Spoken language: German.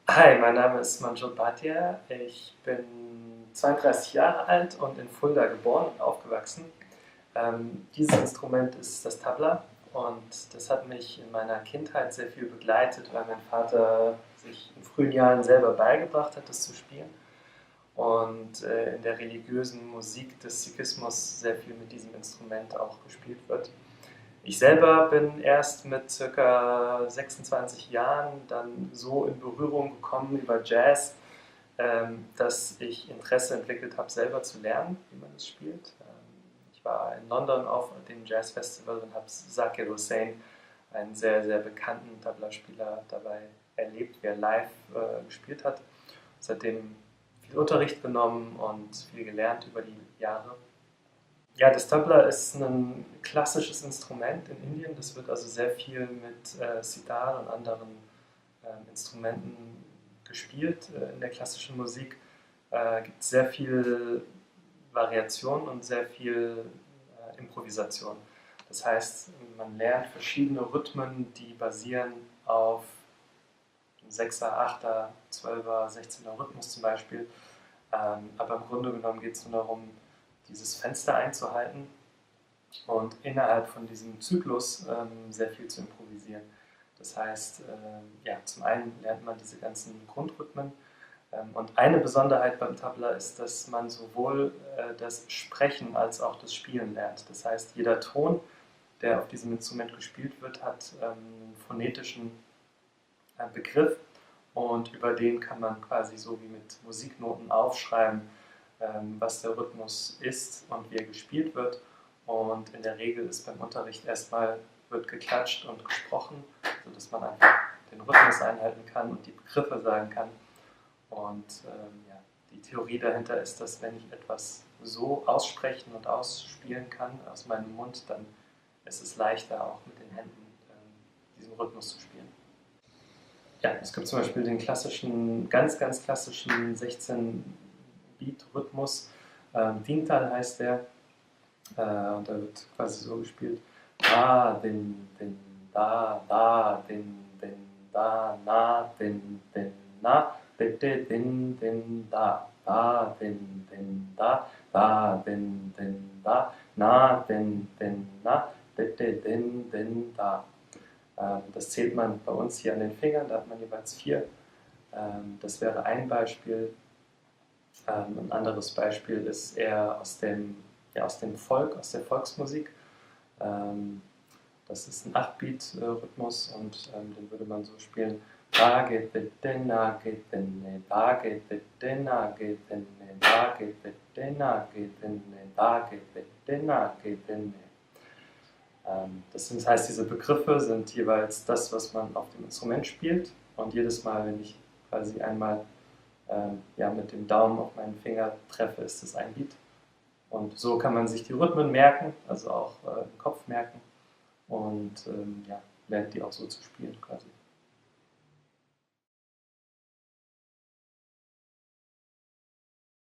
Hi, mein Name ist Manjot Bhatia. Ich bin 32 Jahre alt und in Fulda geboren und aufgewachsen. Dieses Instrument ist das Tabla und das hat mich in meiner Kindheit sehr viel begleitet, weil mein Vater sich in frühen Jahren selber beigebracht hat, das zu spielen und in der religiösen Musik des Sikhismus sehr viel mit diesem Instrument auch gespielt wird. Ich selber bin erst mit ca. 26 Jahren dann so in Berührung gekommen über Jazz, dass ich Interesse entwickelt habe, selber zu lernen, wie man es spielt. Ich war in London auf dem Jazz Festival und habe Zakir Hussain, einen sehr, sehr bekannten Tablaspieler, dabei erlebt, wie er live gespielt hat. Seitdem viel Unterricht genommen und viel gelernt über die Jahre. Ja, das Tabla ist ein klassisches Instrument in Indien. Das wird also sehr viel mit Sitar und anderen Instrumenten gespielt in der klassischen Musik. Gibt sehr viel Variation und sehr viel Improvisation. Das heißt, man lernt verschiedene Rhythmen, die basieren auf 6er, 8er, 12er, 16er Rhythmus zum Beispiel. Aber im Grunde genommen geht es nur darum, dieses Fenster einzuhalten und innerhalb von diesem Zyklus sehr viel zu improvisieren. Das heißt, ja, zum einen lernt man diese ganzen Grundrhythmen und eine Besonderheit beim Tabla ist, dass man sowohl das Sprechen als auch das Spielen lernt. Das heißt, jeder Ton, der auf diesem Instrument gespielt wird, hat einen phonetischen Begriff und über den kann man quasi so wie mit Musiknoten aufschreiben, was der Rhythmus ist und wie er gespielt wird. Und in der Regel ist beim Unterricht erstmal wird geklatscht und gesprochen, sodass man einfach den Rhythmus einhalten kann und die Begriffe sagen kann. Und ja, die Theorie dahinter ist, dass wenn ich etwas so aussprechen und ausspielen kann aus meinem Mund, dann ist es leichter auch mit den Händen diesen Rhythmus zu spielen. Ja, es gibt zum Beispiel den klassischen, ganz, ganz klassischen 16-Beat-Rhythmus. Tintal heißt der. Und da wird quasi so gespielt. Da, din, din, da, din, da, na, bitte, din, da, din, na, bitte, da. Das zählt man bei uns hier an den Fingern, da hat man jeweils 4. Das wäre ein Beispiel. Ein anderes Beispiel ist eher aus dem Volk, aus der Volksmusik. Das ist ein 8-Beat-Rhythmus und den würde man so spielen. Bage bitte na gedenne, bage bitte na gedenne, bage bitte na gedenne, bage bitte na gedenne. Das heißt, diese Begriffe sind jeweils das, was man auf dem Instrument spielt. Und jedes Mal, wenn ich quasi einmal ja, mit dem Daumen auf meinen Finger treffe, ist es ein Beat. Und so kann man sich die Rhythmen merken, also auch im Kopf merken und ja, lernt die auch so zu spielen quasi.